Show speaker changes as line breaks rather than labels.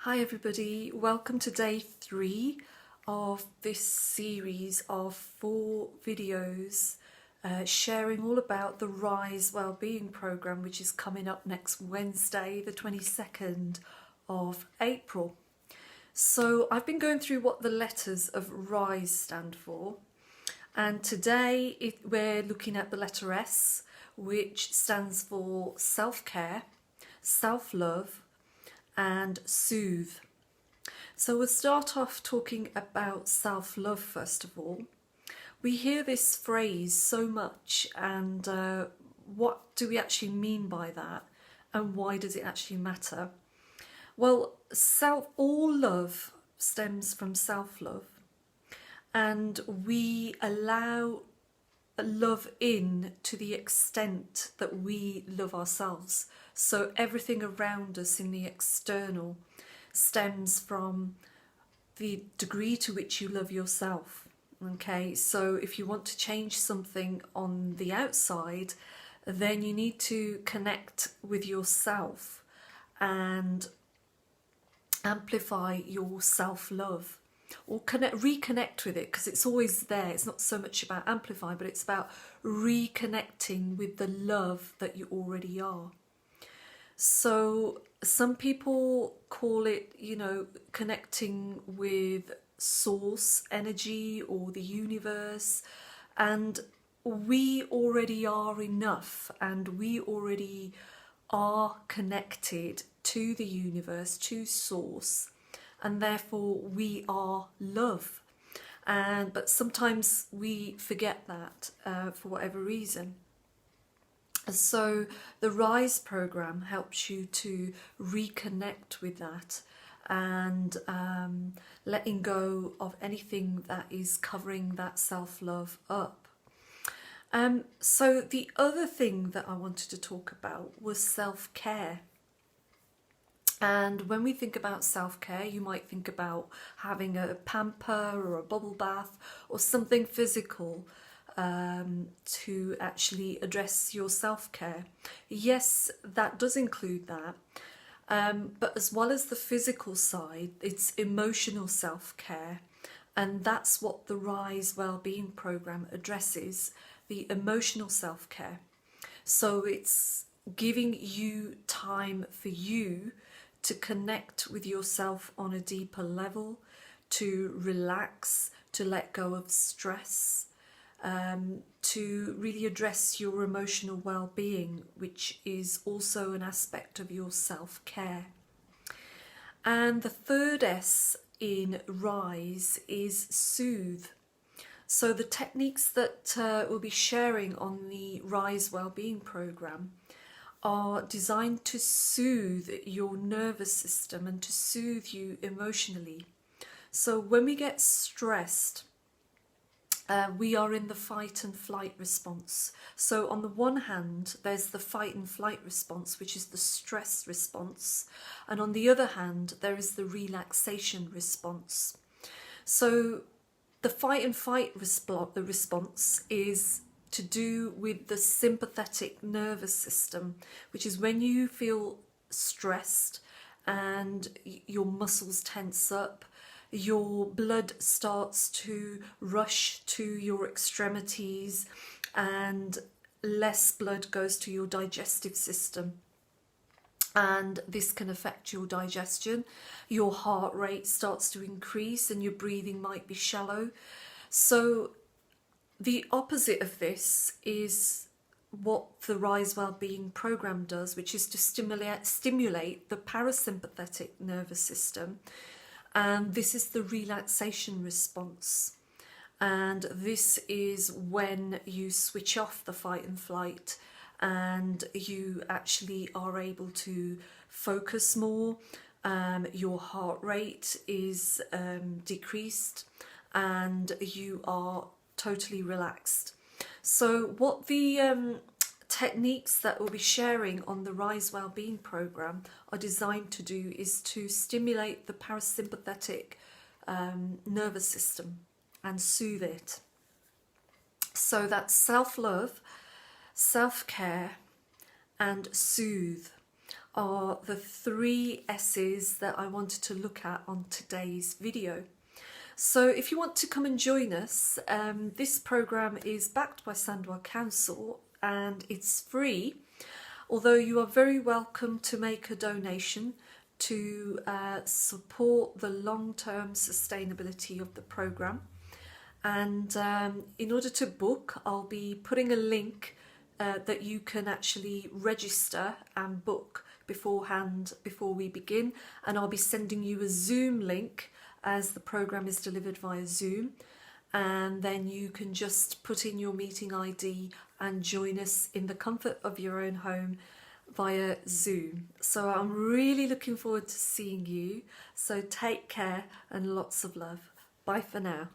Hi everybody, welcome to day 3 of this series of 4 videos sharing all about the Rise Wellbeing Programme, which is coming up next Wednesday the 22nd of April. So I've been going through what the letters of Rise stand for, and today we're looking at the letter S, which stands for self-care, self-love and soothe. So we'll start off talking about self-love first of all. We hear this phrase so much, and what do we actually mean by that, and why does it actually matter? Well, all love stems from self-love, and we allow love in to the extent that we love ourselves. So everything around us in the external stems from the degree to which you love yourself. Okay, so if you want to change something on the outside, then you need to connect with yourself and amplify your self-love, or reconnect with it, because it's always there. It's not so much about amplifying, but it's about reconnecting with the love that you already are. So some people call it, connecting with source energy or the universe, and we already are enough, and we already are connected to the universe, to source, and therefore we are love. But sometimes we forget that for whatever reason. So the Rise program helps you to reconnect with that, and letting go of anything that is covering that self-love up. So the other thing that I wanted to talk about was self-care. And when we think about self-care, you might think about having a pamper or a bubble bath or something physical to actually address your self-care. Yes, that does include that. But as well as the physical side, it's emotional self-care. And that's what the Rise Wellbeing Programme addresses, the emotional self-care. So it's giving you time for you to connect with yourself on a deeper level, to relax, to let go of stress, to really address your emotional well-being, which is also an aspect of your self-care. And the third S in Rise is soothe. So the techniques that we'll be sharing on the Rise Wellbeing Programme are designed to soothe your nervous system and to soothe you emotionally. So when we get stressed, we are in the fight and flight response. So on the one hand, there's the fight and flight response, which is the stress response. And on the other hand, there is the relaxation response. So the fight and flight response is to do with the sympathetic nervous system, which is when you feel stressed and your muscles tense up, your blood starts to rush to your extremities, and less blood goes to your digestive system. And this can affect your digestion. Your heart rate starts to increase and your breathing might be shallow. So the opposite of this is what the Rise Wellbeing Programme does, which is to stimulate the parasympathetic nervous system. And this is the relaxation response. And this is when you switch off the fight and flight, and you actually are able to focus more. Your heart rate is decreased, and you are totally relaxed. So what the techniques that we'll be sharing on the Rise Wellbeing Programme are designed to do is to stimulate the parasympathetic nervous system and soothe it. So that's self-love, self-care and soothe are the 3 S's that I wanted to look at on today's video. So if you want to come and join us, this program is backed by Sandwell Council and it's free, although you are very welcome to make a donation to support the long-term sustainability of the program. And in order to book, I'll be putting a link that you can actually register and book beforehand before we begin, and I'll be sending you a Zoom link as the program is delivered via Zoom, and then you can just put in your meeting ID and join us in the comfort of your own home via Zoom. So I'm really looking forward to seeing you. So take care and lots of love. Bye for now.